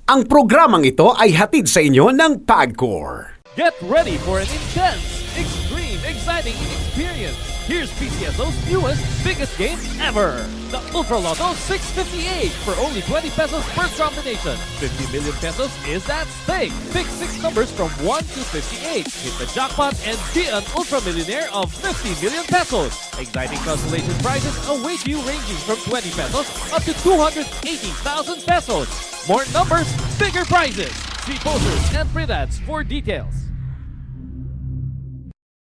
Ang programang ito ay hatid sa inyo ng PAGCOR. Get ready for an intense, extreme, exciting experience. Here's PCSO's newest, biggest game ever. The Ultra Lotto 658 for only 20 pesos per combination. 50 million pesos is at stake. Pick 6 numbers from 1 to 58. Hit the jackpot and be an ultra millionaire of 50 million pesos. Exciting consolation prizes await you ranging from 20 pesos up to 280,000 pesos. More numbers, bigger prizes. See posters and print ads for details.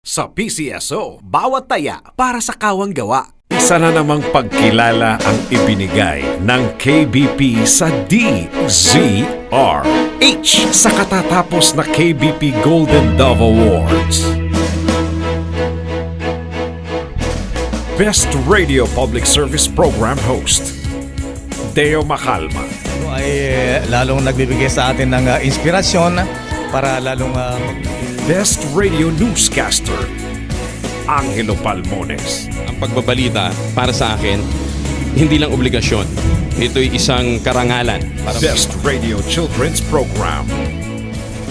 Sa PCSO, bawat taya para sa kawang gawa. Isa na namang pagkilala ang ibinigay ng KBP sa DZRH sa katatapos na KBP Golden Dove Awards. Best Radio Public Service Program Host, Deo Macalma. Ito ay lalong nagbibigay sa atin ng inspirasyon para lalong Best Radio Newscaster, Angelo Palmones. Ang pagbabalita para sa akin, hindi lang obligasyon. Ito'y isang karangalan. Best Radio Children's Program,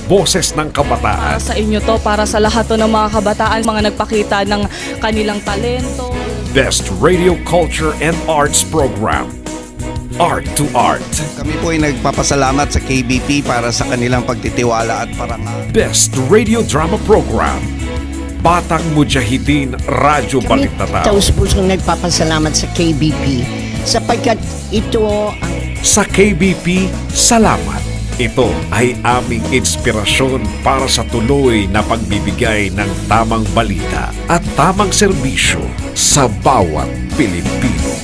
Boses ng Kabataan. Para sa inyo to, para sa lahat to ng mga kabataan, mga nagpakita ng kanilang talento. Best Radio Culture and Arts Program, Art to Art. Kami po ay nagpapasalamat sa KBP para sa kanilang pagtitiwala at parangal. Best Radio Drama Program, Batang Mujahideen Radyo Kami Balitatao. taus-pusong nagpapasalamat sa KBP sapagkat ito ang Sa KBP, salamat. Ito ay aming inspirasyon para sa tuloy na pagbibigay ng tamang balita at tamang serbisyo sa bawat Pilipino.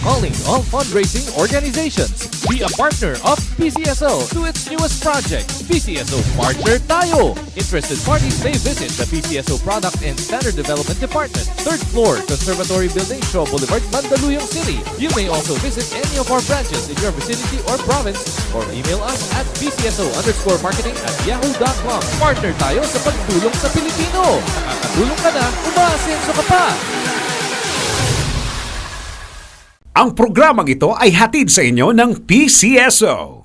Calling all fundraising organizations. Be a partner of PCSO to its newest project, PCSO Partner Tayo. Interested parties may visit the PCSO Product and Standard Development Department, 3rd floor, Conservatory Building, Shaw Boulevard, Mandaluyong City. You may also visit any of our branches in your vicinity or province or email us at pcso_marketing@yahoo.com. Partner tayo sa pagtulong sa Pilipino. Nakakatulong ka na, umaasenso ka pa. Ang programang ito ay hatid sa inyo ng PCSO.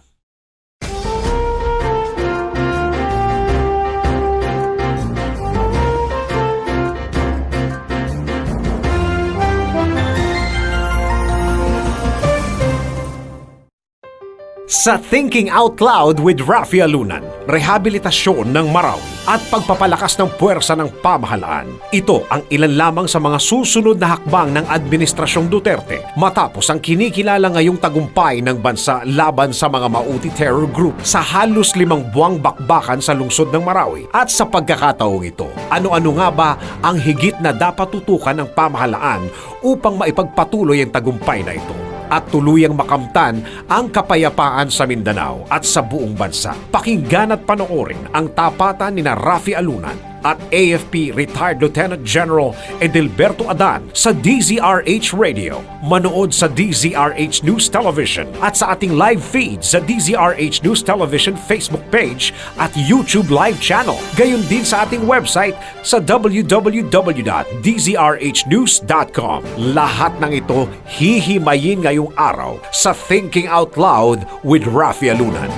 Sa Thinking Out Loud with Rafi Alunan, rehabilitasyon ng Marawi at pagpapalakas ng puwersa ng pamahalaan. Ito ang ilan lamang sa mga susunod na hakbang ng Administrasyong Duterte matapos ang kinikilala ngayong tagumpay ng bansa laban sa mga Mauti terror group sa halos 5 buwang bakbakan sa lungsod ng Marawi. At sa pagkakataong ito, ano-ano nga ba ang higit na dapat tutukan ng pamahalaan upang maipagpatuloy ang tagumpay na ito at tuluyang makamtan ang kapayapaan sa Mindanao at sa buong bansa? Pakinggan at panoorin ang tapatan ni Rafi Alunan at AFP Retired Lieutenant General Edilberto Adan sa DZRH Radio. Manood sa DZRH News Television at sa ating live feed sa DZRH News Television Facebook page at YouTube live channel. Gayon din sa ating website sa www.dzrhnews.com. Lahat ng ito hihimayin ngayong araw sa Thinking Out Loud with Rafi Alunan.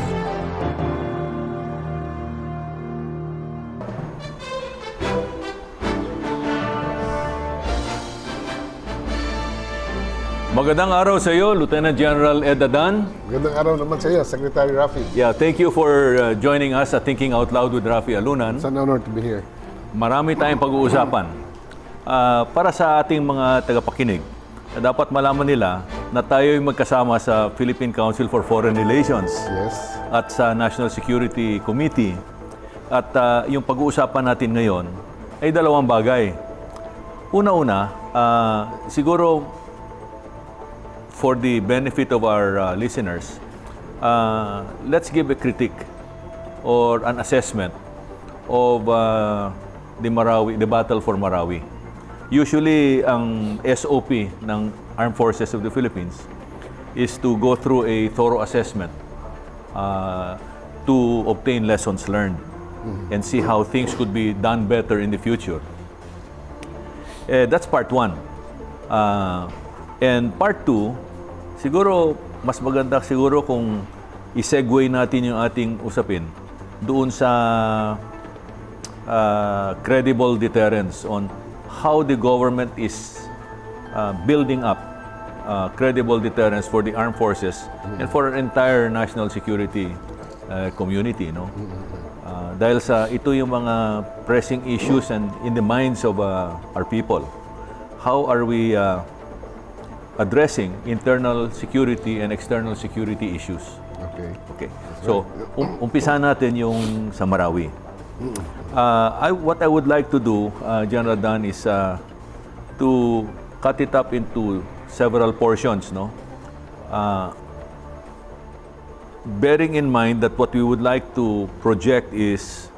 Magandang araw sa iyo, Lieutenant General Ed Adan. Magandang araw naman sa iyo, Secretary Rafi. Yeah, thank you for joining us at Thinking Out Loud with Rafi Alunan. It's an honor to be here. Marami tayong pag-uusapan. Para sa ating mga tagapakinig, dapat malaman nila na tayo'y magkasama sa Philippine Council for Foreign Relations. Yes. At sa National Security Committee. At yung pag-uusapan natin ngayon ay dalawang bagay. Una-una, siguro for the benefit of our listeners, let's give a critique or an assessment of the battle for Marawi. Usually, ang SOP ng Armed Forces of the Philippines is to go through a thorough assessment to obtain lessons learned. lessons, 'learned, 'and see how things could be done better in the future. 'Yung pag-uusapan natin ngayon ay dalawang bagay. Una-una, siguro for the benefit of our listeners, let's give a critique or an assessment of the battle for Marawi. Usually, ang SOP ng Armed Forces of the Philippines is to go through a thorough assessment to obtain lessons learned That's part one. And part two, siguro mas maganda siguro kung i-segue natin yung ating usapin doon sa credible deterrence on how the government is building up credible deterrence for the armed forces and for our entire national security community, no? Dahil sa ito yung mga pressing issues and in the minds of our people. How are we addressing internal security and external security issues? Okay. Okay. So, umpisa natin yung sa Marawi. What I would like to do, General Dan, is to cut it up into several portions, no? Bearing in mind that what we would like to project is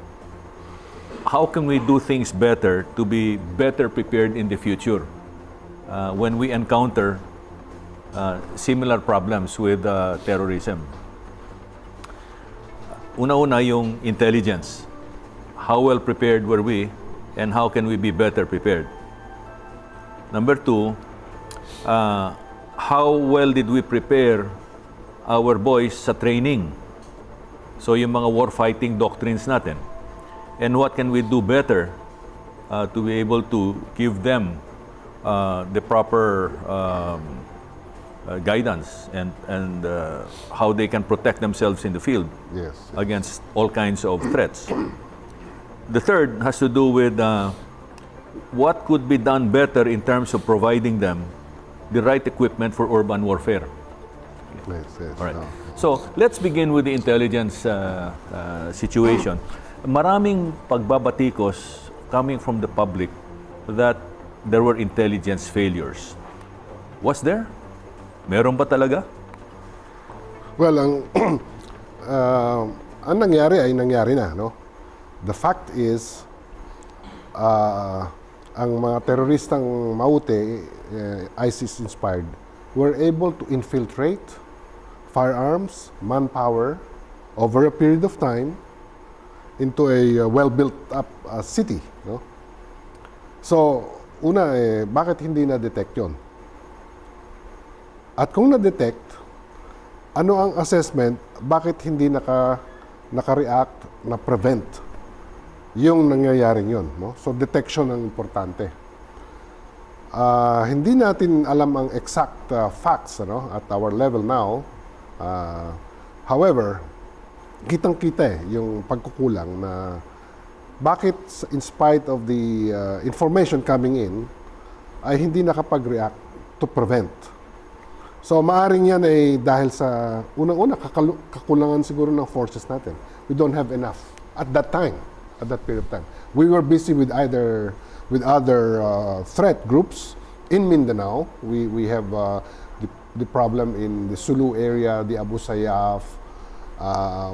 how can we do things better to be better prepared in the future when we encounter similar problems with terrorism. Una-una yung intelligence. How well prepared were we and how can we be better prepared? Number two, how well did we prepare our boys sa training? So yung mga war-fighting doctrines natin. And what can we do better to be able to give them the proper guidance and how they can protect themselves in the field Yes. against all kinds of threats. The third has to do with what could be done better in terms of providing them the right equipment for urban warfare. Yes, yes. All right. Oh. So, let's begin with the intelligence situation. Maraming pagbabatikos coming from the public that there were intelligence failures. Was there? Meron ba talaga? Well, ang nangyari ay nangyari na, no? The fact is, ang mga teroristang Maute, ISIS-inspired, were able to infiltrate firearms, manpower, over a period of time into a well-built-up city, no? So, una, bakit hindi na-detect yun? At kung na-detect, ano ang assessment, bakit hindi naka-react, na-prevent yung nangyayaring yun, no? So, detection ang importante. Hindi natin alam ang exact facts, ano, at our level now. However, kitang-kita yung pagkukulang na bakit in spite of the information coming in, ay hindi nakapag-react to prevent. So, maaring yan ay dahil sa unang-una, kakulangan siguro ng forces natin. We don't have enough at that time, at that period of time. We were busy with other threat groups in Mindanao. We have the problem in the Sulu area, the Abu Sayyaf.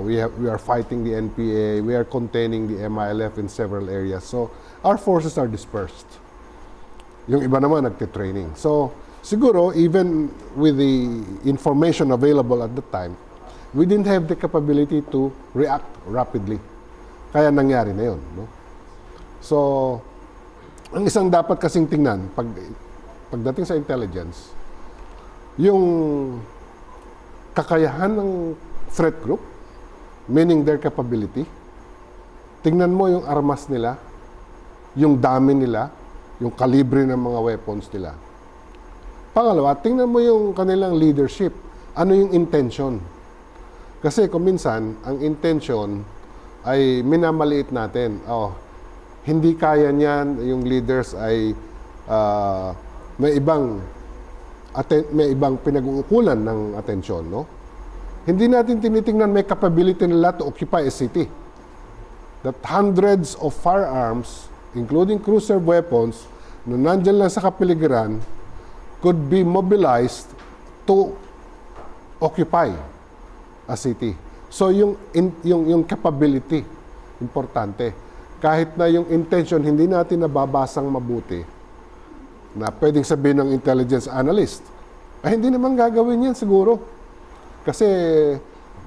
We are fighting the NPA. We are containing the MILF in several areas. So our forces are dispersed. Yung iba naman nagte-training. So siguro even with the information available at the time, we didn't have the capability to react rapidly. Kaya nangyari na yun, no? So ang isang dapat kasing tingnan pagdating sa intelligence, yung kakayahan ng threat group, meaning their capability. Tingnan mo yung armas nila, yung dami nila, yung kalibre ng mga weapons nila. Pangalawa, tingnan mo yung kanilang leadership. Ano yung intention? Kasi kung minsan, ang intention ay minamaliit natin. Hindi kaya niyan, yung leaders ay may ibang pinag-uukulan ng atensyon, no? Hindi natin tinitingnan may capability nila to occupy a city. That hundreds of firearms, including cruiser weapons, na nandyan lang sa kapiligiran, could be mobilized to occupy a city. So yung capability, importante. Kahit na yung intention, hindi natin nababasang mabuti, na pwedeng sabihin ng intelligence analyst, ay hindi naman gagawin yan siguro. Kasi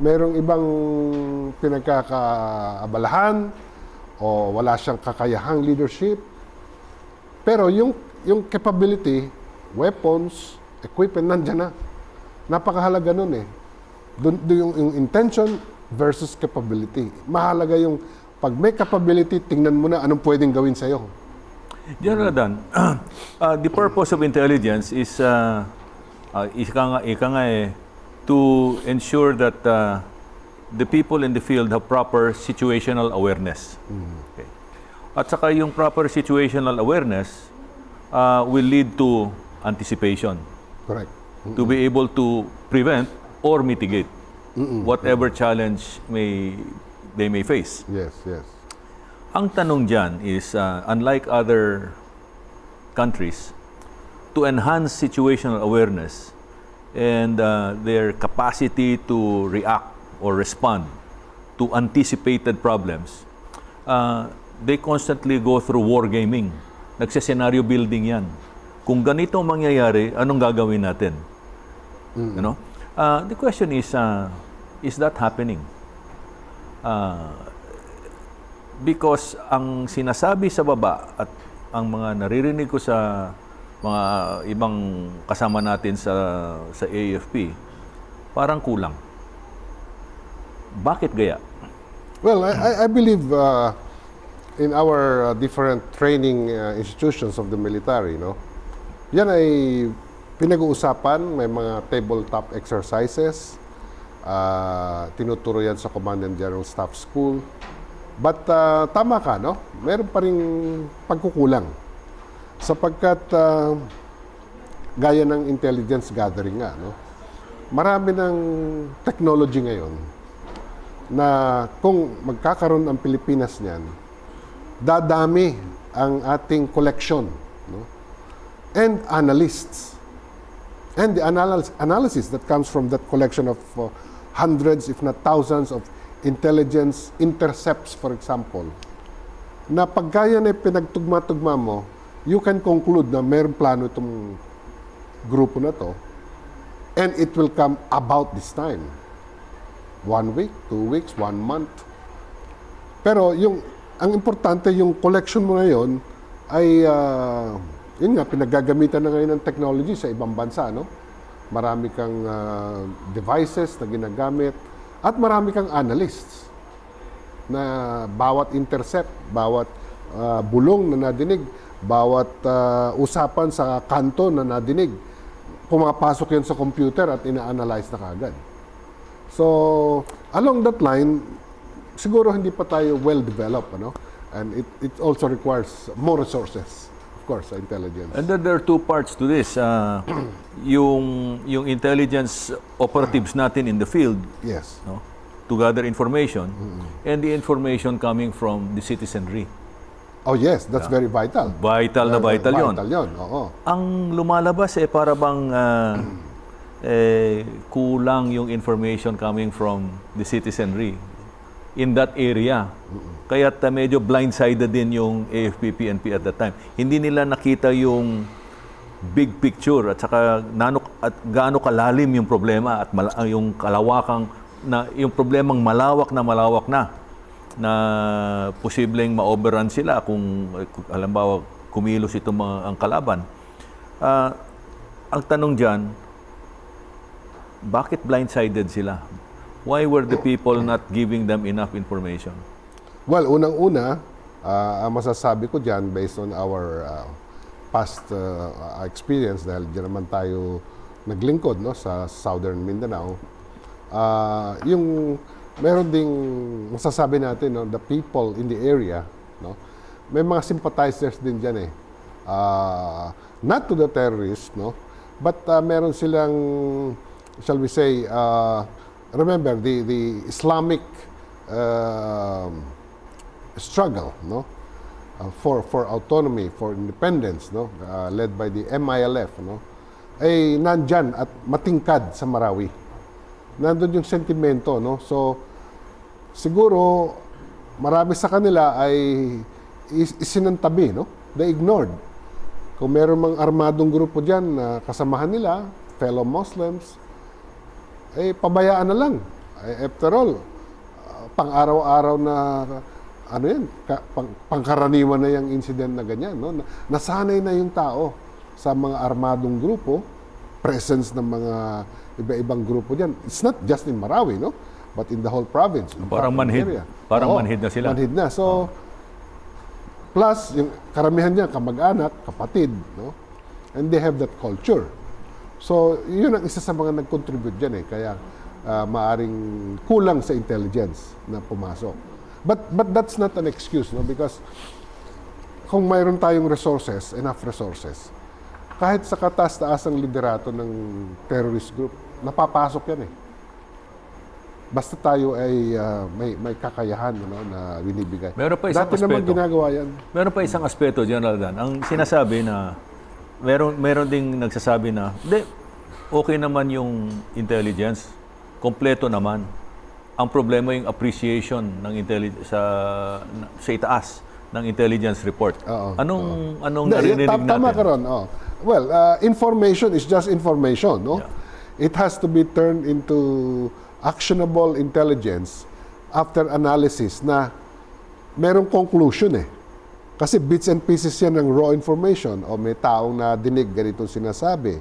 merong ibang pinagkakaabalahan o wala siyang kakayahang leadership. Pero yung yung capability, weapons, equipment, nandyan na. Napakahalaga nun eh. Yung intention versus capability. Mahalaga yung pag may capability, tingnan mo na anong pwedeng gawin sa'yo. General Adan, the purpose of intelligence is ika nga to ensure that the people in the field have proper situational awareness. Okay. At saka yung proper situational awareness will lead to anticipation. Correct. To be able to prevent or mitigate whatever challenge they may face. Yes, yes. Ang tanong dyan is, unlike other countries, to enhance situational awareness and their capacity to react or respond to anticipated problems, they constantly go through wargaming. Nagsa-scenario building yan. Kung ganito ang mangyayari, anong gagawin natin? You know? The question is that happening? Because ang sinasabi sa baba at ang mga naririnig ko sa mga ibang kasama natin sa AFP, parang kulang. Bakit gaya? Well, I believe in our different training institutions of the military, no? Yan ay pinag-uusapan, may mga tabletop exercises, tinuturo yan sa Command and General Staff School. But tama ka, no? Meron pa rin pagkukulang. Sapagkat gaya ng intelligence gathering nga, no? Marami ng technology ngayon na kung magkakaroon ang Pilipinas niyan, dadami ang ating collection, no? And analysts. And the analysis that comes from that collection of hundreds, if not thousands, of intelligence intercepts, for example, na pagka yan ay pinagtugma-tugma mo, you can conclude na mayroong plano itong grupo na to, and it will come about this time. 1 week, 2 weeks, 1 month. Pero ang importante, yung collection mo na yun, ay, yun nga, pinagagamitan na ngayon ng technology sa ibang bansa, no? Marami kang devices na ginagamit, at marami kang analysts na bawat intercept, bawat bulong na nadinig, bawat usapan sa kanto na nadinig, pumapasok yan sa computer at ina-analyze na kaagad. So, along that line, siguro hindi pa tayo well-developed, ano? And it also requires more resources, of course, sa intelligence. And then there are two parts to this. Yung intelligence operatives natin in the field, Yes. no, to gather information, and the information coming from the citizenry. Oh yes, that's very vital. Vital na vital yun. Vital yun, oo. Ang lumalabas para bang kulang yung information coming from the citizenry in that area. Kaya't medyo blindsided din yung AFP-PNP at that time. Hindi nila nakita yung big picture at saka gaano kalalim yung problema at yung kalawakang na yung problemang malawak na posibleng ma-overrun sila kung halimbawa kumilos itong ang kalaban. Ang tanong diyan, bakit blindsided sila? Why were the people not giving them enough information? Well, unang-una, ang masasabi ko dyan, based on our past experience, dahil dyan naman tayo naglingkod, no, sa Southern Mindanao, yung meron ding masasabi natin, no, the people in the area, no, may mga sympathizers din dyan eh. Not to the terrorists, no, but meron silang, shall we say, remember the Islamic struggle, no, for autonomy, for independence, no, led by the MILF, no, ay nandyan at matingkad sa Marawi. Nandun yung sentimento, no, so siguro marami sa kanila ay isinantabi, no, they ignored. Kung meron mang armadong grupo dyan na kasamahan nila, fellow Muslims, pabayaan na lang. After all, pang-araw-araw na ano yan, pangkaraniwan na yung incident na ganyan. No? Nasanay na yung tao sa mga armadong grupo, presence ng mga iba-ibang grupo dyan. It's not just in Marawi, no? But in the whole province. Parang manhid. Area. Parang Oo, manhid na sila. Manhid na. So, plus, yung karamihan niya, kamag-anak, kapatid, no? And they have that culture. So, yun ang isa sa mga nag-contribute dyan eh. Kaya, maaring kulang sa intelligence na pumasok. But that's not an excuse, no? Because kung mayroon tayong resources, enough resources, kahit sa kataas-taasang liderato ng terrorist group, napapasok yan eh. Basta tayo ay may kakayahan, no, na binibigay. Meron pa isang Dati naman aspeto. ginagawa yan. Meron pa isang aspeto, General Dan. Ang sinasabi na, meron ding nagsasabi na, hindi, okay naman yung intelligence, kompleto naman. Ang problema yung appreciation ng sa itaas ng intelligence report. Anong narinig natin? Tama ka ron. Oh. Well, information is just information, no? Yeah. It has to be turned into actionable intelligence after analysis na merong conclusion eh. Kasi bits and pieces yan ng raw information. O may taong na dinig ganitong sinasabi.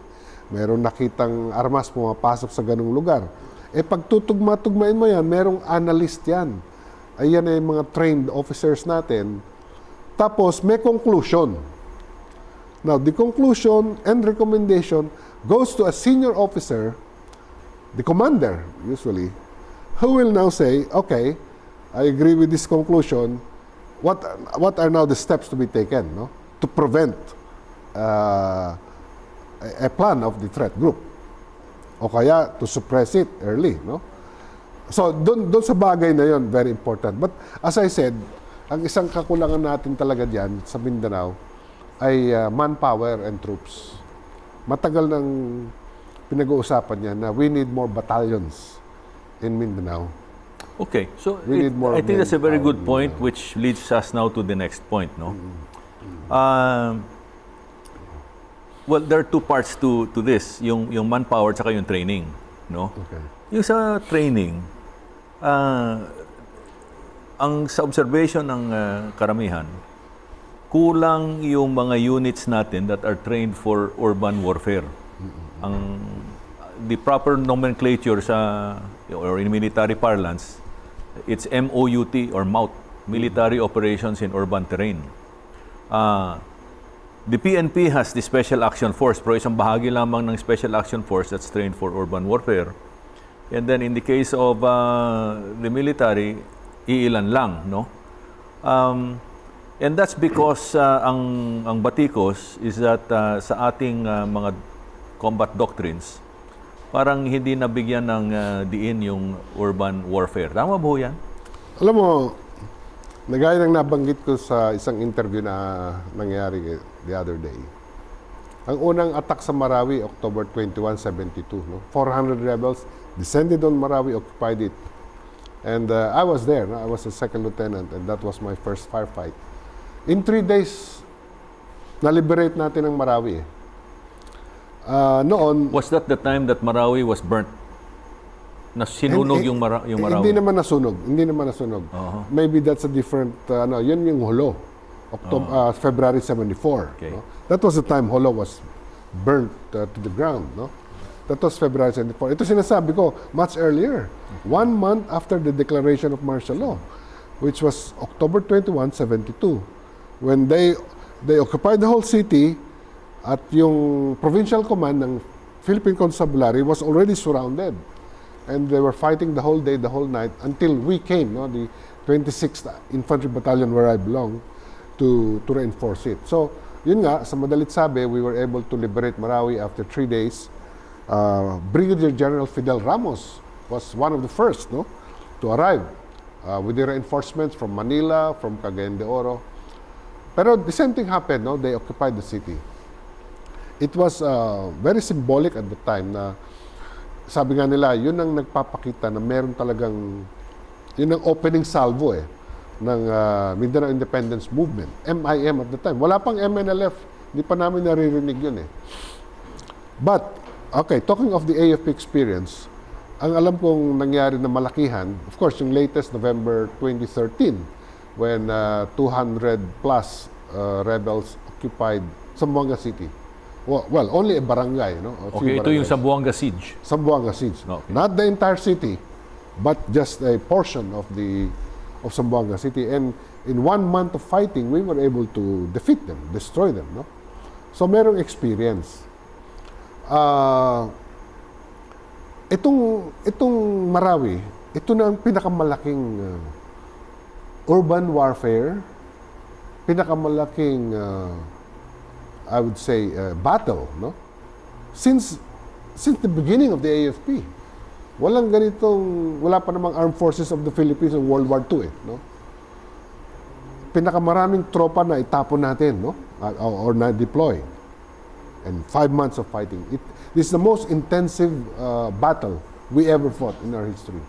Merong nakitang armas pumapasok sa ganung lugar. Eh pag tutugma-tugmain mo yan, merong analyst yan. Ayan ay mga trained officers natin. Tapos may conclusion. Now, the conclusion and recommendation goes to a senior officer, the commander, usually, who will now say, okay, I agree with this conclusion. What are now the steps to be taken, no, to prevent a plan of the threat group? O kaya to suppress it early, no? So, doon sa bagay na yon, very important. But as I said, ang isang kakulangan natin talaga diyan sa Mindanao ay manpower and troops. Matagal nang pinag-uusapan yan na we need more battalions in Mindanao. Okay, so We need more I think that's a very manpower good in point, Mindanao. which leads us now to the next point, no? Well, there are two parts to this, yung manpower at yung training, no? Okay. Yung sa training, ang sa observation ng karamihan, kulang yung mga units natin that are trained for urban warfare. The proper nomenclature or in military parlance, it's MOUT or MOUT, Military Operations in Urban Terrain. The PNP has the Special Action Force, pero isang bahagi lamang ng Special Action Force that's trained for urban warfare. And then in the case of the military, iilan lang, no? And that's because ang batikos is that sa ating mga combat doctrines, parang hindi nabigyan ng diin yung urban warfare. Tama ba ho yan? Alam mo, nagaya ng nabanggit ko sa isang interview na nangyari the other day. Ang unang attack sa Marawi, October 21, 72. No? 400 rebels descended on Marawi, occupied it. And I was there. No? I was a second lieutenant and that was my first firefight. In 3 days, na-liberate natin ang Marawi. Noon, Was that the time that Marawi was burnt? Na sinunog yung Marawi? Hindi naman nasunog. Hindi naman nasunog. Maybe that's a different, yun yung Holo. February 74. Okay. No? That was the time Holo was burnt to the ground. No? That was February 74. Ito sinasabi ko, much earlier. 1 month after the declaration of martial law, which was October 21, 72. When they occupied the whole city, at yung provincial command ng Philippine Constabulary was already surrounded. And they were fighting the whole day, the whole night, until we came, no, the 26th Infantry Battalion where I belong, to reinforce it. So, yun nga, sa madalit sabi, we were able to liberate Marawi after 3 days. Brigadier General Fidel Ramos was one of the first, no, to arrive with the reinforcements from Manila, from Cagayan de Oro. Pero the same thing happened, no? They occupied the city. It was very symbolic at the time na sabi nga nila, yun ang nagpapakita na meron talagang, yun ang opening salvo ng Mindanao Independence Movement, MIM at the time. Wala pang MNLF, hindi pa namin naririnig yun But, okay, talking of the AFP experience, ang alam kong nangyari na malakihan, of course, yung latest November 2013, when 200 plus rebels occupied Zamboanga City. Well, only a barangay, no? A few Okay, ito yung barangays. Zamboanga Siege. Zamboanga Siege. Okay. Not the entire city, but just a portion of Zamboanga City. And in 1 month of fighting, we were able to defeat them, destroy them, no? So merong experience. Itong Marawi, ito na ang pinakamalaking urban warfare, pinakamalaking I would say battle, no? Since the beginning of the AFP. Wala pa namang armed forces of the Philippines in World War II, no? Pinakamaraming tropa na itapon natin, no? Or na deploy. And 5 months of fighting. This is the most intensive battle we ever fought in our history.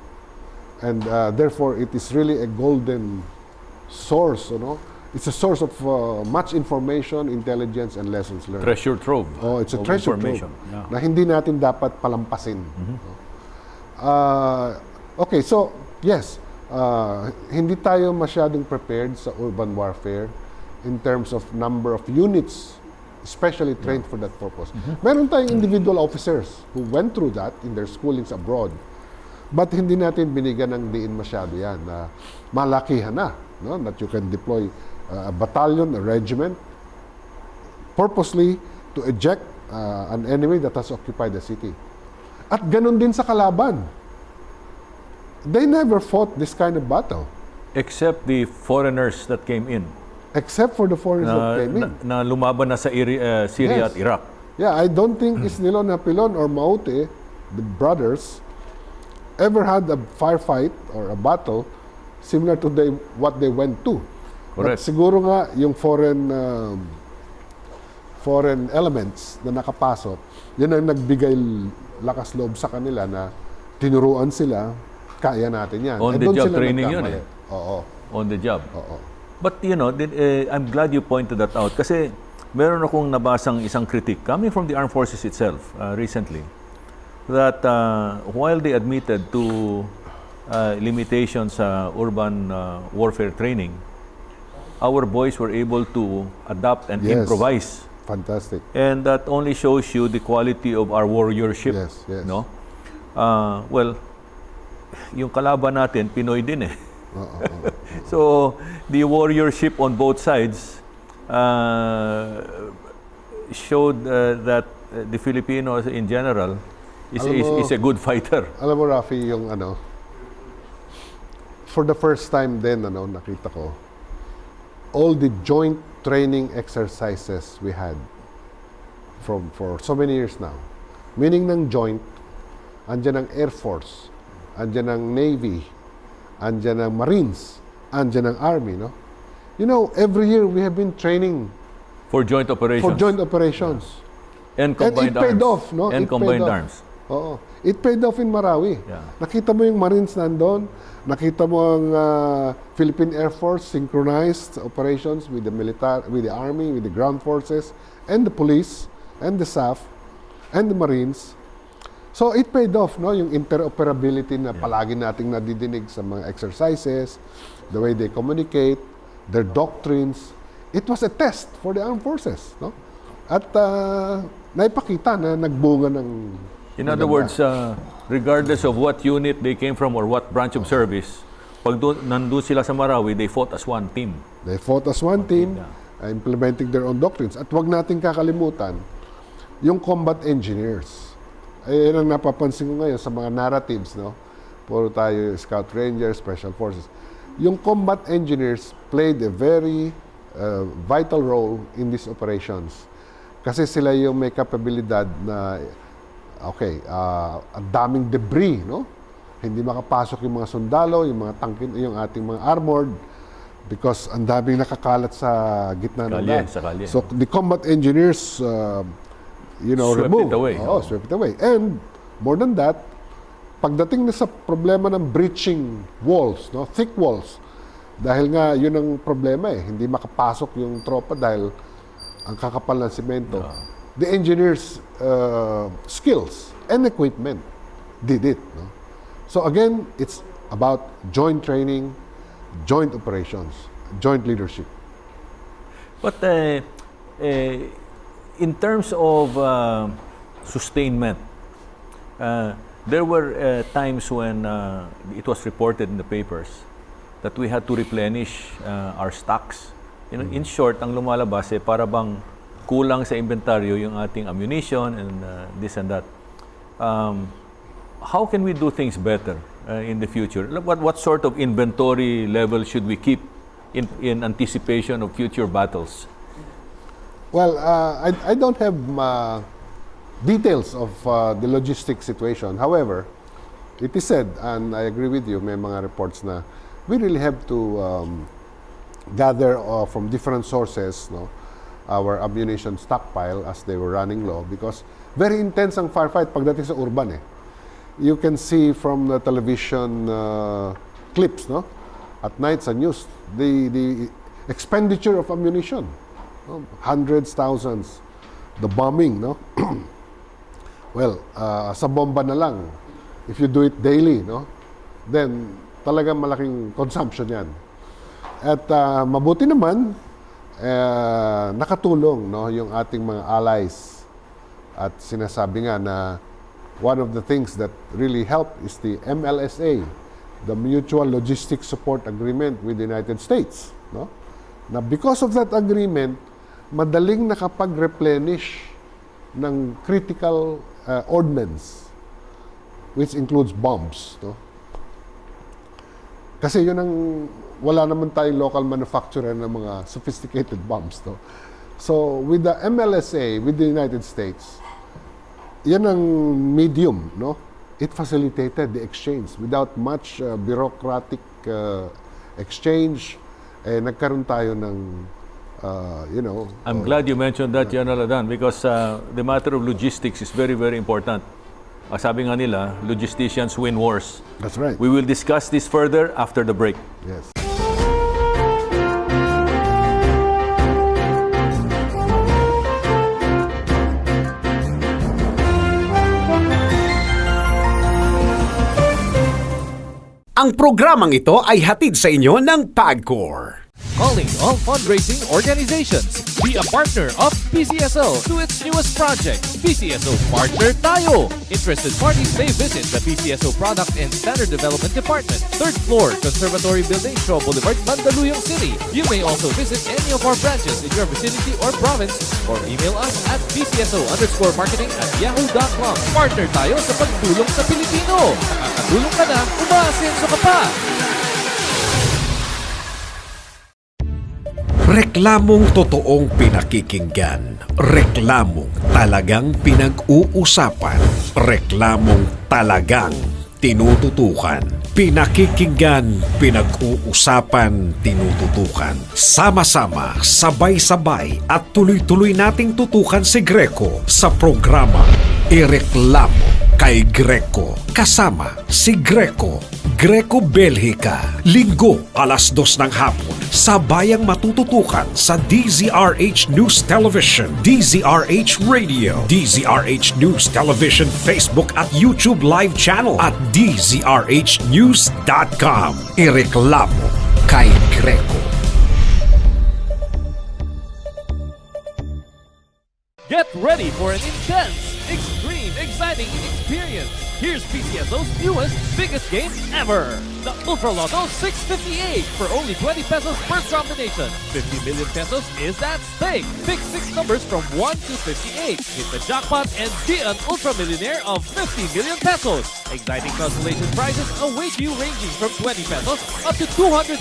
And therefore, it is really a golden source, you know? It's a source of much information, intelligence, and lessons learned. Treasure trove. Oh, it's a of treasure information. trove Yeah. na hindi natin dapat palampasin. Okay, so yes, hindi tayo masyadong prepared sa urban warfare in terms of number of units, especially trained for that purpose. Meron tayong individual officers who went through that in their schoolings abroad, but hindi natin binigyan ng diin masyado yan na malakihan na, no? That you can deploy a battalion, a regiment, purposely to eject an enemy that has occupied the city. At ganun din sa kalaban. They never fought this kind of battle, Except the foreigners that came in. except for the foreigners that came in. Na lumaban na sa Syria Yes. at Iraq. Yeah, I don't think Isnilon Napilon or Maute, the brothers, ever had a firefight or a battle similar to what they went to. But Correct. siguro nga yung foreign elements na nakapasok, yun ang nagbigay lakas loob sa kanila na tinuruan sila, kaya natin yan. On Eh, the doon job sila training yun nagkamali. Oo. On the job. Oo. But you know, I'm glad you pointed that out kasi meron akong nabasang isang critique coming from the armed forces itself recently that while they admitted to limitations sa urban warfare training, our boys were able to adapt and Yes. improvise. Fantastic. And that only shows you the quality of our warriorship. Yes, yes. No? Well, yung kalaban natin, Pinoy din eh. So, the warriorship on both sides showed that the Filipinos in general Alam mo- is a good fighter. Alam mo, Rafi, yung for the first time din, nakita ko, all the joint training exercises we had for so many years now. Meaning ng joint, andyan ang Air Force, andyan ang Navy, andyan ang Marines, andyan ang Army, no? You know, every year we have been training For joint operations. for joint operations. And And combined it paid arms. off, no? And It paid combined off. arms. Oo. It paid off in Marawi. Yeah. Nakita mo yung Marines nandun, nakita mo ang Philippine Air Force synchronized operations with the with the Army, with the ground forces, and the police, and the SAF, and the Marines. So it paid off, no? Yung interoperability na palagi nating nadidinig sa mga exercises, the way they communicate, their doctrines. It was a test for the armed forces, no? At naipakita na nagbunga ng In other maganda. words, regardless of what unit they came from or what branch of service, pag nandun sila sa Marawi, they fought as one team. They fought as one team, implementing their own doctrines. At wag nating kakalimutan, yung combat engineers. Ay, yan ang napapansin ko ngayon sa mga narratives, no? Puro tayo Scout Rangers, Special Forces. Yung combat engineers played a very vital role in these operations. Kasi sila yung may kapabilidad na, ang daming debris, no? Hindi makapasok yung mga sundalo, yung mga tangkin, yung ating mga armored, because ang daming nakakalat sa gitna ng Kalye, daan. sa kalye. So the combat engineers, Swept remove. it away. Oo, swept it away. And more than that, pagdating na sa problema ng breaching walls, no, thick walls, dahil nga yun ang problema eh, hindi makapasok yung tropa dahil ang kakapal ng simento. The engineers' skills and equipment did it. No? So again, it's about joint training, joint operations. joint leadership. But in terms of sustainment, there were times when it was reported in the papers that we had to replenish our stocks. In short, ang lumalabas para bang kulang sa inventaryo yung ating ammunition and this and that. How can we do things better in the future? What sort of inventory level should we keep in anticipation of future battles? Well, I don't have details of the logistic situation. However, it is said, and I agree with you, may mga reports na we really have to gather from different sources, no, our ammunition stockpile as they were running low, because very intense ang firefight pagdating sa urban eh. You can see from the television clips, no, at night sa news, the expenditure of ammunition, no? Hundreds, thousands, the bombing, no. Well, sa bomba na lang, if you do it daily, no, then talagang malaking consumption yan. At mabuti naman, nakatulong, no, yung ating mga allies. At sinasabi nga na one of the things that really helped is the MLSA, the Mutual Logistics Support Agreement with the United States. No? Na because of that agreement, madaling nakapag-replenish ng critical ordnance, which includes bombs. No? Kasi yun ang, wala naman tayong local manufacturer ng mga sophisticated bombs. No? So with the MLSA, with the United States, yan ang medium, no? It facilitated the exchange without much bureaucratic exchange. Nagkaroon tayo ng, I'm glad you mentioned that, General Adan, because the matter of logistics is very, very important. Sabi nga nila, logisticians win wars. That's right. We will discuss this further after the break. Yes. Ang programang ito ay hatid sa inyo ng PAGCOR. Calling all fundraising organizations. Be a partner of PCSO to its newest project, PCSO Partner Tayo. Interested parties may visit the PCSO Product and Standard Development Department, 3rd floor, Conservatory Building, Shaw Boulevard, Mandaluyong City. You may also visit any of our branches in your vicinity or province or email us at pcso_marketing@yahoo.com. Partner tayo sa pagtulong sa Pilipino. Nakakatulong ka na, umaasenso ka pa. Reklamong totoong pinakikinggan. Reklamong talagang pinag-uusapan. Reklamong talagang tinututukan. Pinakikinggan, pinag-uusapan, tinututukan. Sama-sama, sabay-sabay at tuloy-tuloy nating tutukan si Greco sa programa Ireklamo kay Greco. Kasama si Greco. Greco Belgica. Linggo, alas 2 ng hapon. Sabayang matututukan sa DZRH News Television, DZRH Radio, DZRH News Television Facebook at YouTube live channel at dzrhnews.com. Ireklamo kay Greco. Get ready for an intense, extreme, exciting experience. Here's PCSO's newest, biggest game ever. The Ultra Lotto 658 for only 20 pesos per combination. 50 million pesos is at stake. Pick 6 numbers from 1 to 58. Hit the jackpot and be an ultra millionaire of 50 million pesos. Exciting consolation prizes await you ranging from 20 pesos up to 280,000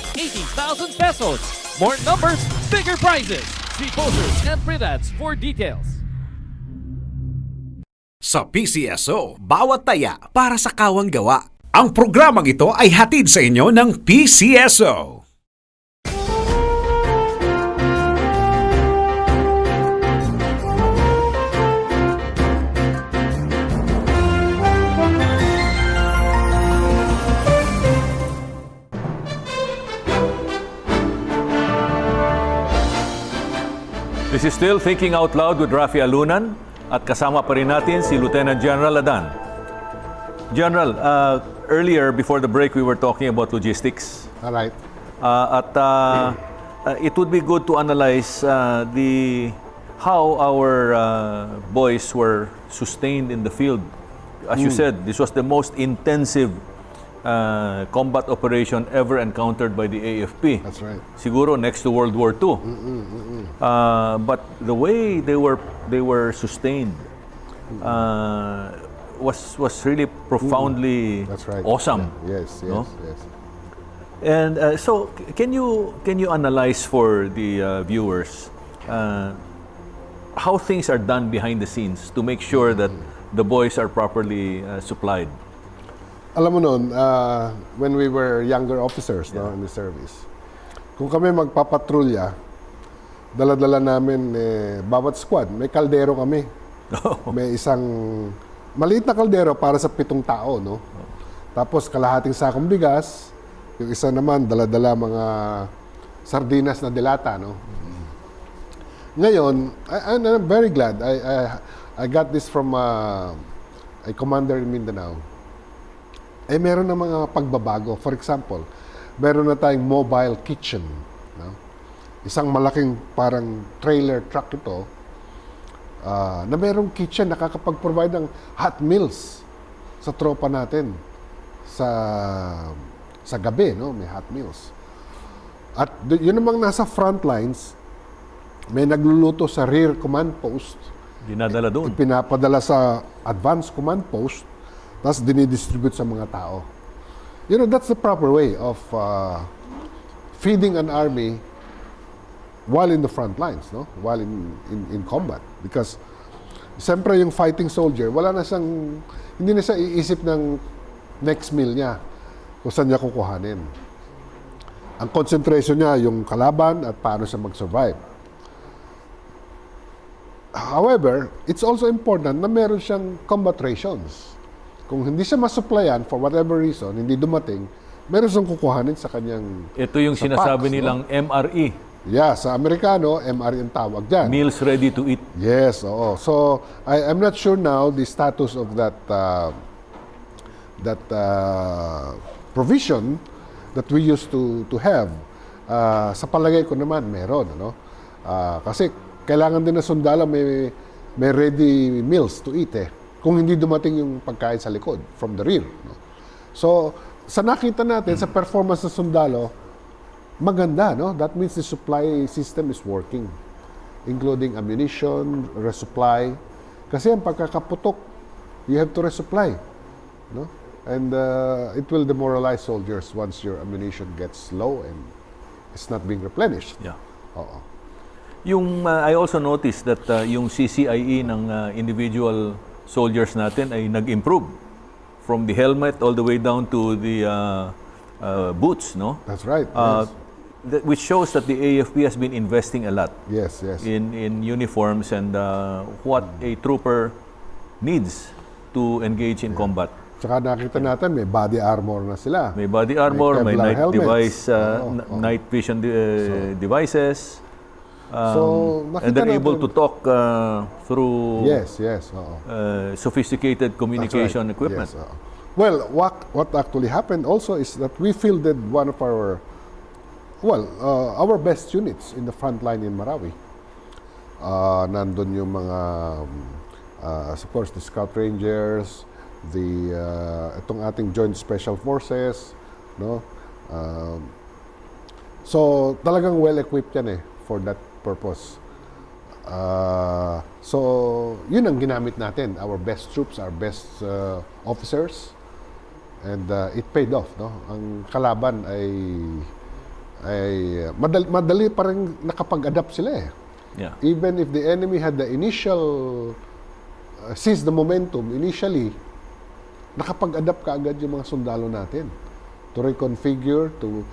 pesos. More numbers, bigger prizes. See posters and print ads for details. Sa PCSO, bawat taya para sa kawang gawa. Ang programang ito ay hatid sa inyo ng PCSO. This is still Thinking Out Loud with Rafi Alunan at kasama pa rin natin si Lieutenant General Adan. General, earlier before the break we were talking about logistics. All right. it would be good to analyze how our boys were sustained in the field. As you said, this was the most intensive combat operation ever encountered by the AFP. That's right. Siguro next to World War II. But the way they were sustained was really profoundly That's right. awesome. Yeah. Yes, yes, No? yes. And so, can you analyze for the viewers how things are done behind the scenes to make sure that the boys are properly supplied? Alam mo noon, when we were younger officers no, in the service, kung kami magpapatrolya, dala-dala namin bawat squad, may kaldero kami. May isang maliit na kaldero para sa 7 tao, no? Tapos kalahating sakong bigas, yung isa naman dala-dala mga sardinas na dilata, no? Ngayon, I'm very glad. I got this from a commander in Mindanao. Meron na mga pagbabago. For example, meron na tayong mobile kitchen. No? Isang malaking parang trailer truck ito na merong kitchen, nakakapag-provide ng hot meals sa tropa natin. Sa gabi, no? May hot meals. At yun namang nasa front lines, may nagluluto sa rear command post. Dinadala doon. Pinapadala sa advanced command post, tapos dinidistribute sa mga tao. You know, that's the proper way of feeding an army while in the front lines, no? While in combat. Because, siyempre yung fighting soldier, hindi na siya iisip ng next meal niya kung saan niya kukuhanin. Ang concentration niya, yung kalaban at paano siya mag-survive. However, it's also important na meron siyang combat rations. Kung hindi siya masupplyan for whatever reason, hindi dumating, meron siyang kukuhanin sa kanyang Ito yung sinasabi packs, nilang MRE. Yeah, sa Amerikano, MRE ang tawag dyan. Meals ready to eat. Yes, oo. So, I'm not sure now the status of that provision that we used to have. Sa palagay ko naman, meron. Ano? Kasi kailangan din na sundalo may ready meals to eat kung hindi dumating yung pagkain sa likod from the rear. No? So, sa nakita natin, sa performance ng sundalo, maganda, no? That means the supply system is working, including ammunition, resupply. Kasi ang pagkakaputok, you have to resupply, no? And it will demoralize soldiers once your ammunition gets low and it's not being replenished. Yeah. Oo. Yung I also noticed that yung CCIE ng individual soldiers natin ay nag-improve from the helmet all the way down to the boots, no? That's right. Uh, Yes. Which shows that the AFP has been investing a lot Yes, yes. in uniforms and what a trooper needs to engage in combat. Tsaka nakita natin, may body armor na sila. May body armor, may Kevlar night helmets. device, Oo. night vision devices. So, And they're nakita able natin- to talk through Yes, yes. Oo. sophisticated communication That's right. equipment. Yes, well, what actually happened also is that we fielded one of our best units in the front line in Marawi. Nandun yung mga, of course, the Scout Rangers, itong ating Joint Special Forces, no? So, talagang well-equipped yan for that purpose. So, yun ang ginamit natin. Our best troops, our best officers. And it paid off, no? Ang kalaban ay madali pa rin nakapag-adapt sila Yeah. Even if the enemy had the initial seized the momentum initially, nakapag-adapt kaagad yung mga sundalo natin to reconfigure, to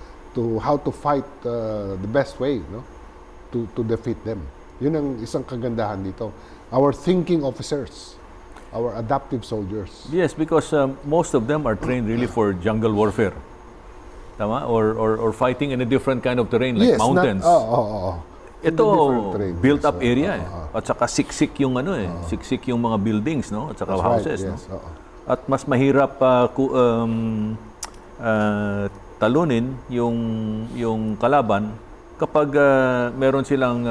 how to fight the best way, no? To defeat them. Yun ang isang kagandahan dito. Our thinking officers, our adaptive soldiers. Yes, because most of them are trained really for jungle warfare. Tama? Or fighting in a different kind of terrain like Yes, mountains. In the different Ito, terrain, built-up yes, area At saka siksik yung siksik yung mga buildings, no? At saka That's houses, right, no? yes, oo. At mas mahirap talunin yung kalaban kapag meron silang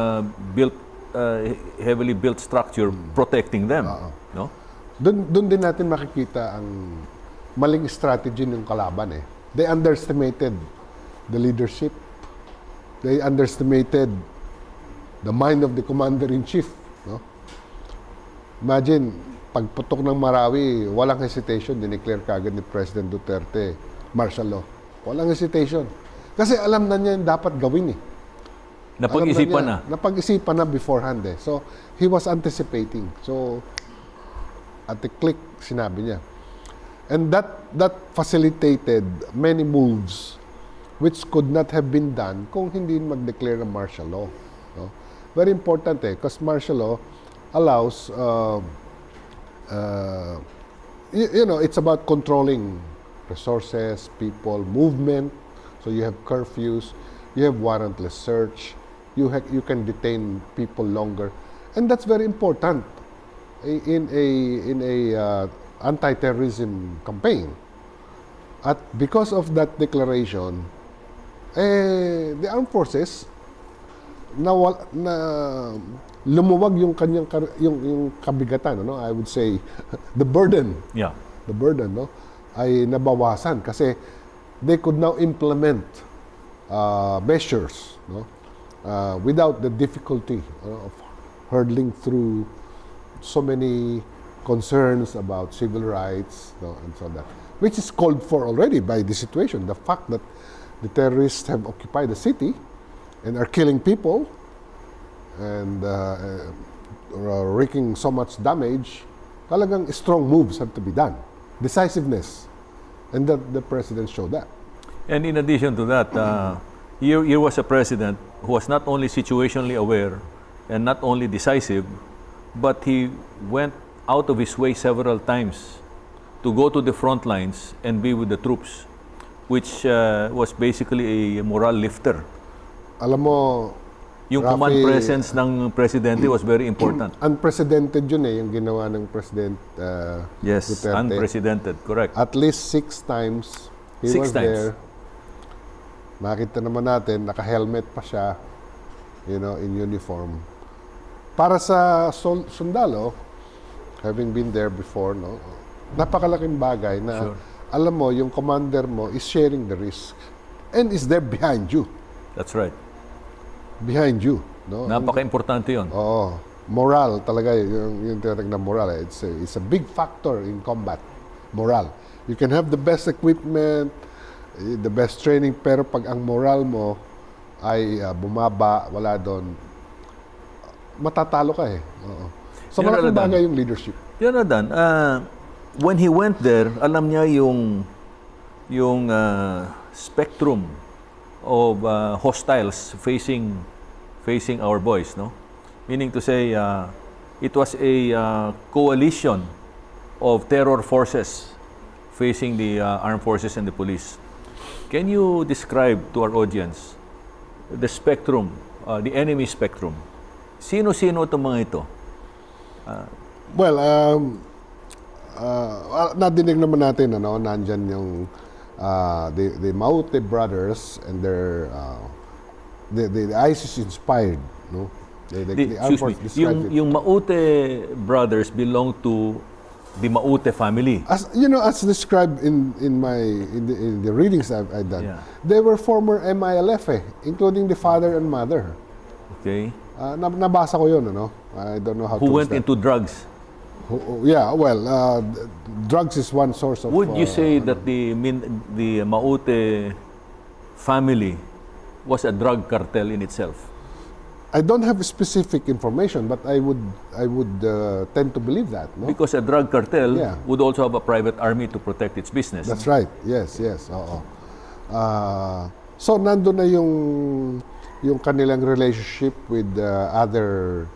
heavily built structure protecting them, no? Doon din natin makikita ang maling strategy ng kalaban eh. They underestimated the leadership. They underestimated the mind of the commander-in-chief, no? Imagine, pagputok ng Marawi, walang hesitation, dineclare kagad ni President Duterte martial law. Walang hesitation. Kasi alam na niya yung dapat gawin eh. Napag-isipan na. Napag-isipan na beforehand eh. So, he was anticipating. So, at the click, sinabi niya. And that facilitated many moves which could not have been done kung hindi mag-declare ng martial law. No? Very important eh, because martial law allows, it's about controlling resources, people, movement. So you have curfews, you have warrantless search, you can detain people longer, and that's very important in a anti-terrorism campaign. At because of that declaration, the armed forces na lumuwag yung kanyang yung kabigatan, no? I would say the burden. Yeah. The burden, no? Ay nabawasan kasi they could now implement measures, no? Without the difficulty of hurdling through so many concerns about civil rights, no, and so that, which is called for already by the situation. The fact that the terrorists have occupied the city and are killing people and wreaking so much damage, talagang strong moves have to be done. Decisiveness. And that the president showed that. And in addition to that, here was a president who was not only situationally aware and not only decisive, but he went out of his way several times to go to the front lines and be with the troops, which was basically a morale lifter. Alam mo, Yung Rafi, command presence ng presidente was very important. Unprecedented yun eh, yung ginawa ng President Yes, Duterte. unprecedented, correct. At least 6 times he Six was times. there. Makita naman natin, naka-helmet pa siya, in uniform. Para sa sundalo, having been there before, no, napakalaking bagay na alam mo, yung commander mo is sharing the risk and is there behind you. That's right. Behind you. No? Napaka-importante yun. Oo. Moral talaga, yung tinatag na moral. It's a big factor in combat. Moral. You can have the best equipment, the best training, pero pag ang moral mo ay bumaba, wala doon, matatalo ka eh. Oo. So malaking bagay yung leadership. Yun, Adan, when he went there, alam niya yung spectrum of hostiles facing our boys, no? Meaning to say, it was a coalition of terror forces facing the armed forces and the police. Can you describe to our audience the spectrum, the enemy spectrum? Sino-sino itong mga ito? Well, nadinig naman natin, nandyan yung the Maute brothers and their the ISIS inspired, no? The armed force described it. Yung Maute brothers belong to the Maute family. As as described in the readings I've done, Yeah. they were former MILF, including the father and mother. Okay. Nabasa ko yun, I don't know how Who to went into drugs? Yeah, well, drugs is one source of. Would you say that the Maute family was a drug cartel in itself? I don't have specific information, but I would tend to believe that. No? Because a drug cartel Yeah. would also have a private army to protect its business. That's right. Yes. Oo. So nandun na yung kanilang relationship with other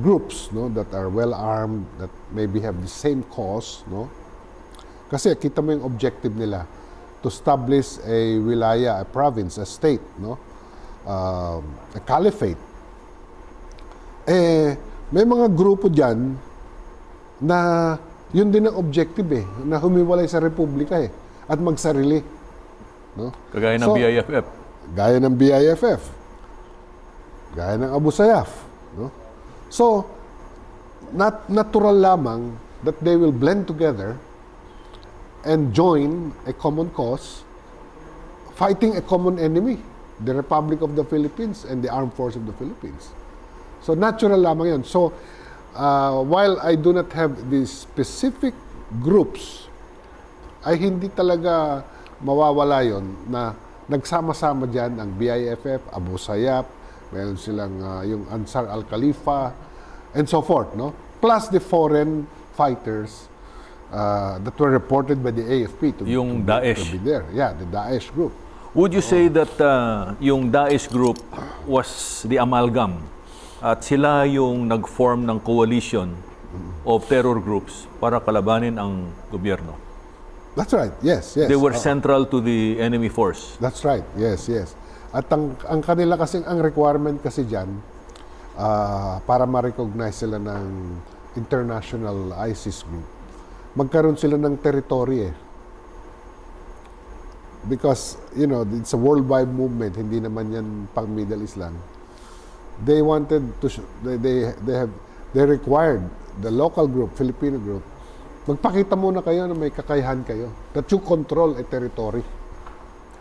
groups, no, that are well armed, that maybe have the same cause, no? Kasi kita mo yung objective nila to establish a wilaya, a province, a state, no? A caliphate. May mga grupo diyan na yun din ang objective na humiwalay sa republika at magsarili, no? Kagaya ng BIFF. Gaya ng BIFF. gaya ng Abu Sayyaf. No? So, natural lamang that they will blend together and join a common cause, fighting a common enemy, the Republic of the Philippines and the Armed Forces of the Philippines. So, natural lamang yan. So, while I do not have these specific groups, ay hindi talaga mawawala yon na nagsama-sama dyan ang BIFF, Abu Sayyaf, meron silang yung Ansar al-Khalifa, and so forth, no? Plus the foreign fighters that were reported by the AFP to Yung to Daesh. be there. Yeah, the Daesh group. Would you say that yung Daesh group was the amalgam at sila yung nag-form ng coalition of terror groups para kalabanin ang gobyerno? That's right. Yes, yes. They were central to the enemy force. That's right. Yes, yes. At ang kanila kasi, ang requirement kasi dyan, para ma-recognize sila ng international ISIS group, magkaroon sila ng territory eh. Because, you know, it's a worldwide movement, hindi naman yan pang Middle East lang. They wanted to, they required the local group, Filipino group, magpakita muna kayo na may kakayahan kayo, that you control a territory.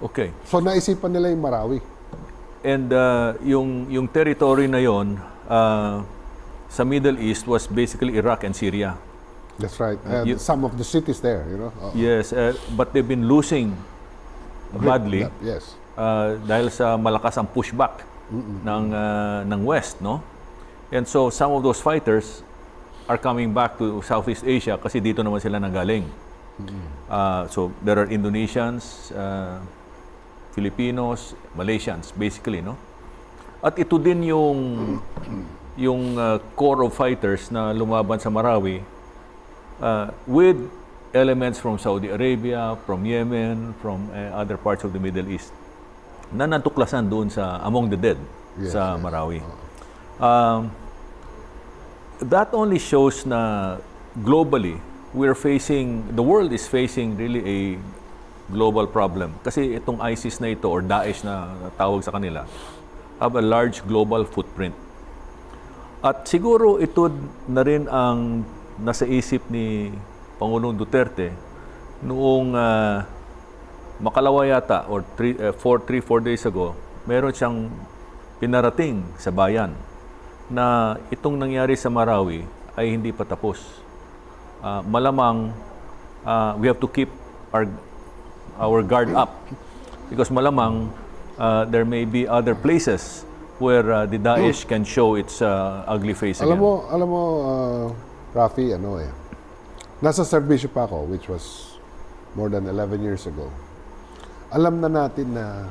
Okay. So naisipan nila yung Marawi. And yung territory na yon sa Middle East was basically Iraq and Syria. That's right. And some of the cities there, you know. Yes, but they've been losing badly Yes. dahil sa malakas ang pushback ng West, no? And so some of those fighters are coming back to Southeast Asia kasi dito naman sila nanggaling. So there are Indonesians, Filipinos, Malaysians, basically, no? At ito din yung core of fighters na lumaban sa Marawi with elements from Saudi Arabia, from Yemen, from other parts of the Middle East na natuklasan doon sa Among the Dead sa Marawi. That only shows na globally the world is facing really a global problem. Kasi itong ISIS na ito or Daesh na tawag sa kanila have a large global footprint. At siguro ito na rin ang nasa isip ni Pangulong Duterte noong makalawa yata or 3-4 days ago, meron siyang pinarating sa bayan na itong nangyari sa Marawi ay hindi pa tapos. Malamang we have to keep our guard up because malamang there may be other places where the Daesh can show its ugly face again. Alam mo, Rafi, nasa serbisyo pa ako, which was more than 11 years ago. Alam na natin na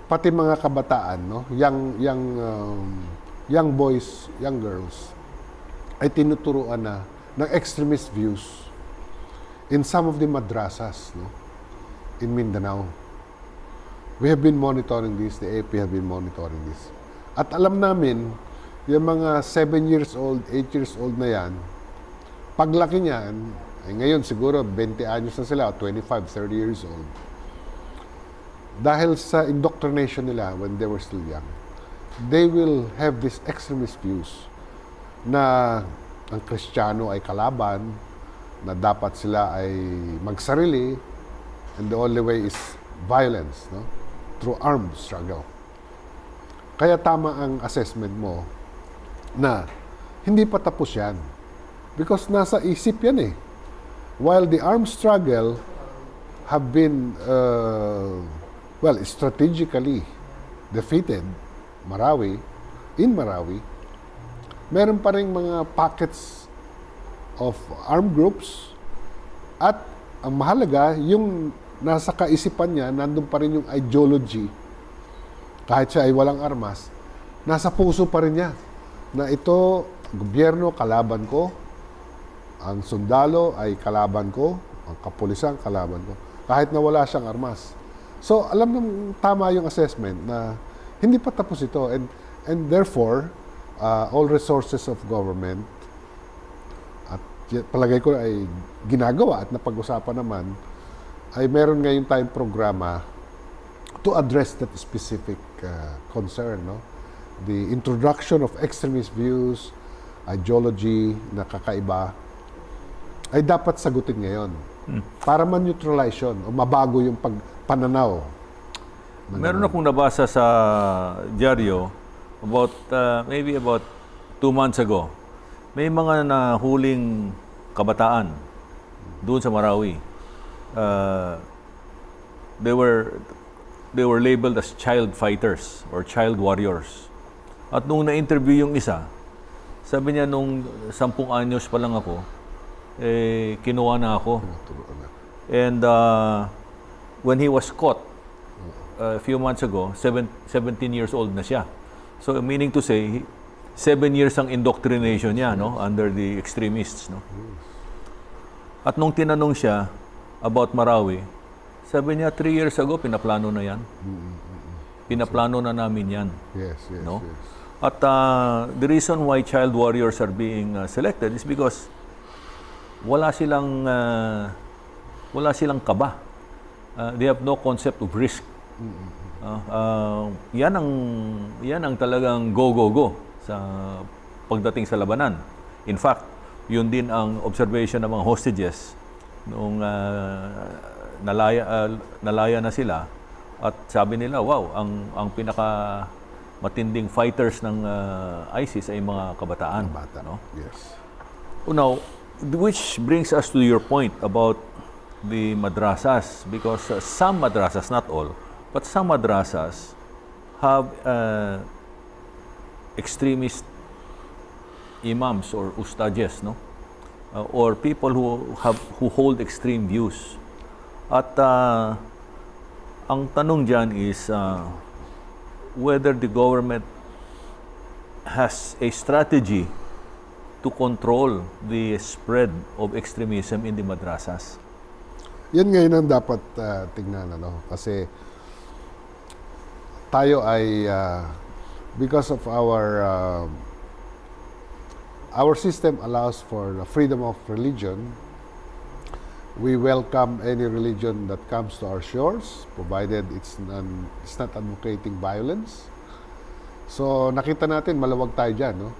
pati mga kabataan, no, young boys, young girls, ay tinuturuan na ng extremist views in some of the madrasas, no, in Mindanao. We have been monitoring this, the AP have been monitoring this. At alam namin, yung mga 7 years old, 8 years old na yan, paglaki niyan, ay ngayon siguro 20 anyos na sila, 25, 30 years old. Dahil sa indoctrination nila when they were still young, they will have these extremist views na ang Kristiyano ay kalaban, na dapat sila ay magsarili, and the only way is violence, no? Through armed struggle. Kaya tama ang assessment mo na hindi pa tapos yan. Because nasa isip yan eh. While the armed struggle have been strategically defeated in Marawi, meron pa rin mga pockets of armed groups at ang mahalaga, yung nasa kaisipan niya, nandun pa rin yung ideology, kahit siya ay walang armas, nasa puso pa rin niya na ito, gobyerno, kalaban ko, ang sundalo ay kalaban ko, ang kapulisan, kalaban ko, kahit na wala siyang armas. So, alam nang tama yung assessment na hindi pa tapos ito. And therefore, all resources of government, at palagay ko ay ginagawa at napag-usapan naman, ay meron ngayon tayong programa to address that specific concern, no? The introduction of extremist views, ideology na kakaiba, ay dapat sagutin ngayon para ma-neutralize yun o mabago yung pananaw. Meron akong nabasa sa dyaryo maybe about 2 months ago. May mga nahuling kabataan doon sa Marawi. They were labeled as child fighters or child warriors. At nung na-interview yung isa, sabi niya nung 10 anyos pa lang ako, kinuha na ako. And when he was caught a few months ago, 17 years old na siya. So meaning to say, 7 years ang indoctrination niya, no, under the extremists, no. At nung tinanong siya about Marawi, sabi niya 3 years ago pinaplano na yan. Pinaplano na namin yan. Yes, yes, No? yes. At the reason why child warriors are being selected is because wala silang kaba. They have no concept of risk. Yan ang talagang go sa pagdating sa labanan. In fact, yun din ang observation ng mga hostages nung nalaya na sila at sabi nila, wow, ang pinaka matinding fighters ng ISIS ay mga kabataan. No? Yes. Now, which brings us to your point about the madrasas, because some madrasas, not all, but some madrasas have extremist imams or ustadjes, no, or people who hold extreme views. At ang tanong dyan is whether the government has a strategy to control the spread of extremism in the madrasas. Yan ngayon ang dapat tingnan, ano? Kasi tayo ay because of our system allows for the freedom of religion. We welcome any religion that comes to our shores, provided it's not advocating violence. So nakita natin maluwag tayo dyan, no?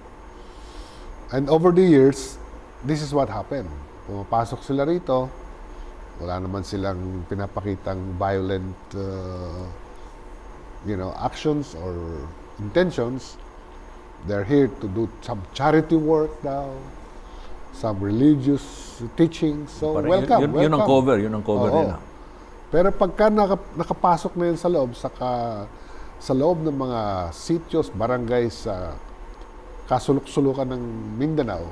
And over the years, this is what happened. Pumapasok sila rito, wala naman silang pinapakitang violent actions or intentions. They're here to do some charity work now, some religious teachings. So Parang welcome, yun welcome. Yun ang cover Oo. nila. Pero pagka nakapasok na yun sa loob, sa loob ng mga sityos, barangay sa kasulok-sulukan ng Mindanao,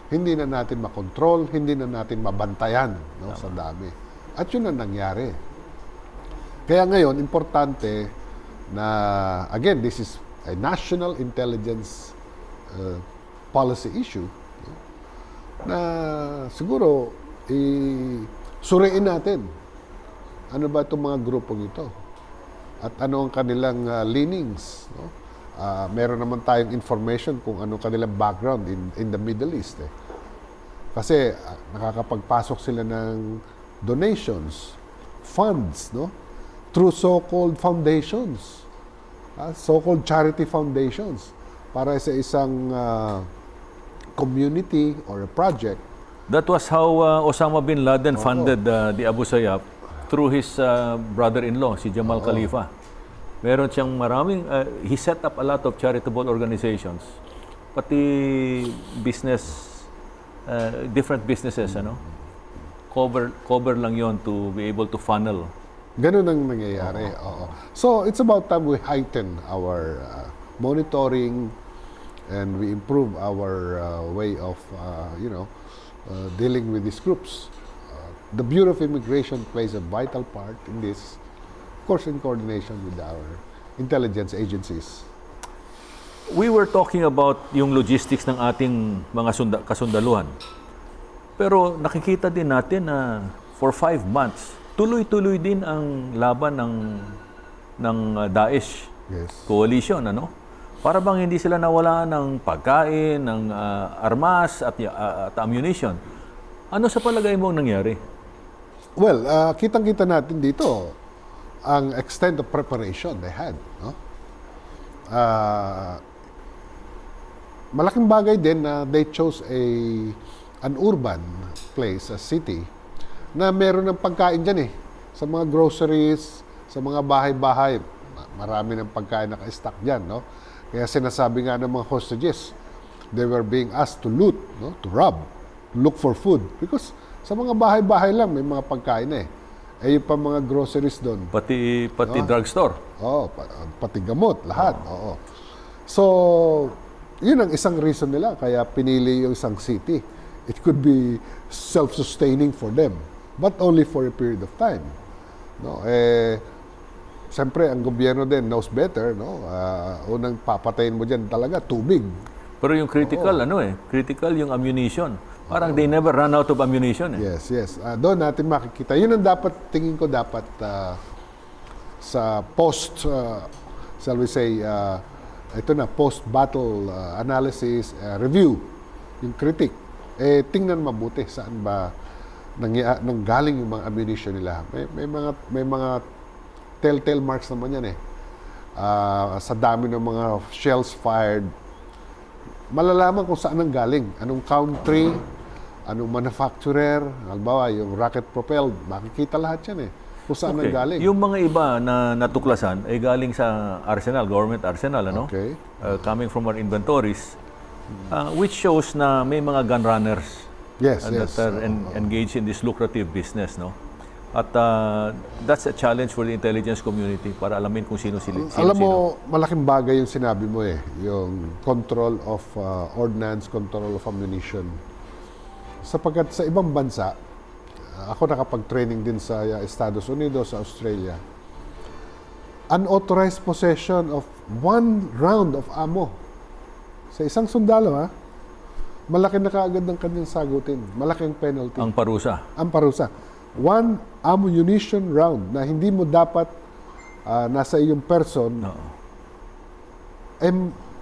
hindi na natin makontrol, hindi na natin mabantayan, no, sa dami. At yun ang nangyari. Kaya ngayon, importante na, again, this is a national intelligence policy issue, no, na siguro suriin natin ano ba itong mga grupong ito at ano ang kanilang leanings, no? Meron naman tayong information kung ano kanilang background in the Middle East, eh. Kasi nakakapagpasok sila ng donations, funds, no, through so-called foundations, so-called charity foundations, para sa isang community or a project. That was how Osama bin Laden funded the Abu Sayyaf through his brother-in-law, si Jamal Khalifa. Meron siyang he set up a lot of charitable organizations, pati different businesses, ano? Cover lang yon to be able to funnel. Ganun ang nangyayari. Oo. So, it's about time we heighten our monitoring and we improve our way of, dealing with these groups. The Bureau of Immigration plays a vital part in this, of course, in coordination with our intelligence agencies. We were talking about yung logistics ng ating mga kasundaluhan. Pero nakikita din natin na for 5 months, tuloy-tuloy din ang laban ng Daesh coalition, ano? Para bang hindi sila nawala ng pagkain, ng armas at ammunition. Ano sa palagay mo ang nangyari? Well, kitang-kita natin dito ang extent of preparation they had, no? malaking bagay din na they chose an urban place, a city, na meron ng pagkain dyan sa mga groceries, sa mga bahay-bahay. Marami ng pagkain naka-stock dyan, no? Kaya sinasabi nga ng mga hostages, they were being asked to loot, no? To rob, look for food. Because sa mga bahay-bahay lang, may mga pagkain yung pa mga groceries doon. Pati drugstore. Oo, pati gamot, lahat. Oo. So, yun ang isang reason nila kaya pinili yung isang city. It could be self-sustaining for them, but only for a period of time. No, siyempre ang gobyerno din knows better, no? Unang papatayin mo diyan talaga tubig. Pero yung critical, critical yung ammunition. Parang they never run out of ammunition. Yes. Doon natin makikita. Yun ang tingin ko dapat sa shall we say, ito na, post-battle analysis, review, yung critic. Tingnan mabuti saan ba nanggaling yung mga ammunition nila. May mga telltale marks naman yan sa dami ng mga shells fired. Malalaman kung saan nanggaling, anong country, anong manufacturer, halimbawa yung rocket propelled, makikita lahat yan kung saan nanggaling. Yung mga iba na natuklasan ay galing sa arsenal, government arsenal, Okay. Coming from our inventories, which shows na may mga gun runners Yes. that are engaged in this lucrative business, no? At that's a challenge for the intelligence community para alamin kung sino. Alam mo, malaking bagay yung sinabi mo yung control of ordnance, control of ammunition. Sapagkat sa ibang bansa, ako nakapag-training din sa Estados Unidos, sa Australia, unauthorized possession of 1 round of ammo sa isang sundalo, malaki na kaagad ng kanyang sagutin. Malaking penalty. Ang parusa. Ang parusa. 1 ammunition round na hindi mo dapat nasa iyong person,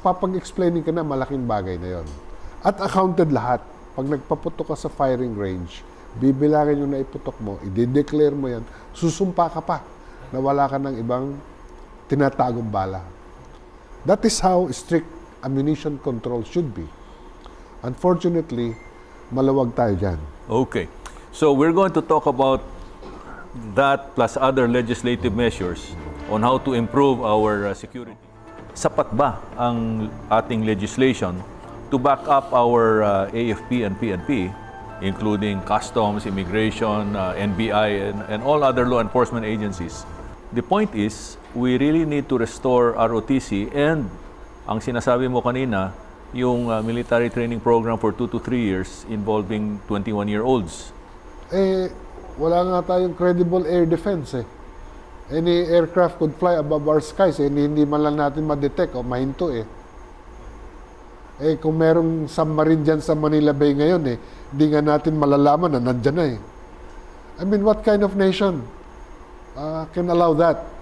papag-explaining ka na malaking bagay na yon. At accounted lahat. Pag nagpaputok ka sa firing range, bibilangin yung naiputok mo, i-declare mo yan, susumpa ka pa na wala ka ng ibang tinatagong bala. That is how strict ammunition control should be. Unfortunately, malawag tayo dyan. Okay. So we're going to talk about that plus other legislative measures on how to improve our security. Sapat ba ang ating legislation to back up our AFP and PNP, including customs, immigration, NBI, and all other law enforcement agencies? The point is, we really need to restore ROTC and ang sinasabi mo kanina, yung military training program for 2 to 3 years involving 21-year-olds. Wala nga tayong credible air defense Any aircraft could fly above our skies hindi man lang natin ma-detect o mahinto kung merong submarine dyan sa Manila Bay ngayon hindi nga natin malalaman na nandyan na I mean, what kind of nation can allow that?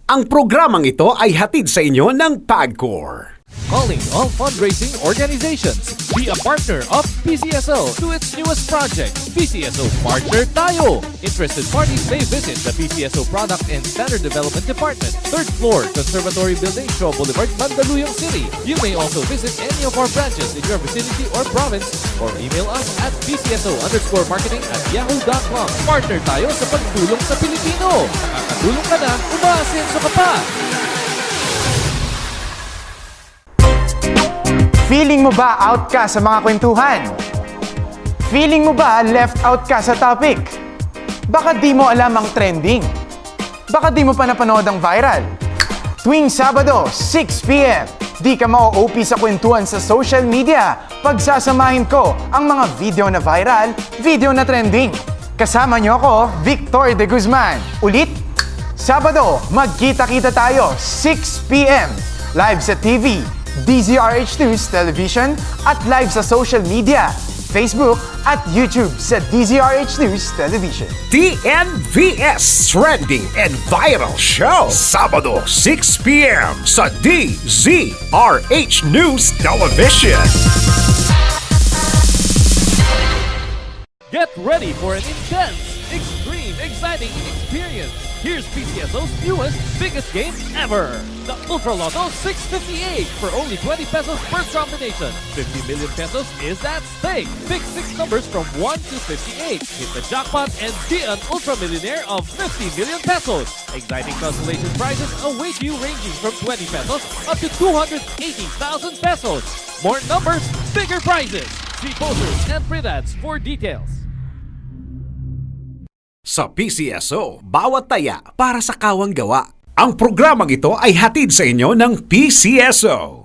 Ang programang ito ay hatid sa inyo ng PAGCOR. Calling all fundraising organizations. Be a partner of PCSO to its newest project, PCSO Partner Tayo. Interested parties may visit the PCSO Product and Standard Development Department, 3rd floor, Conservatory Building, Shaw Boulevard, Mandaluyong City. You may also visit any of our branches in your vicinity or province or email us at pcso_marketing@yahoo.com. Partner tayo sa pagtulong sa Pilipino. Nakakatulong ka na, umaasenso ka pa. Feeling mo ba out ka sa mga kwentuhan? Feeling mo ba left out ka sa topic? Baka di mo alam ang trending. Baka di mo pa napanood ang viral. Tuwing Sabado, 6 p.m., di ka ma-OP sa kwentuhan sa social media. Pagsasamahin ko ang mga video na viral, video na trending. Kasama niyo ako, Victor de Guzman. Ulit, Sabado, magkita-kita tayo, 6 p.m. Live sa TV, DZRH2's television at live sa social media. Facebook at YouTube sa DZRH News Television. TNVS Trending and Viral Show. Sabado, 6 p.m. sa DZRH News Television. Get ready for an intense, extreme, exciting experience. Here's PCSO's newest, biggest game ever. The Ultra Lotto 658 for only 20 pesos per combination. 50 million pesos is at stake. Pick 6 numbers from 1 to 58. Hit the jackpot and be an ultra millionaire of 50 million pesos. Exciting consolation prizes await you ranging from 20 pesos up to 280,000 pesos. More numbers, bigger prizes. See posters and print ads for details. Sa PCSO, bawat taya para sa kawang gawa. Ang programang ito ay hatid sa inyo ng PCSO.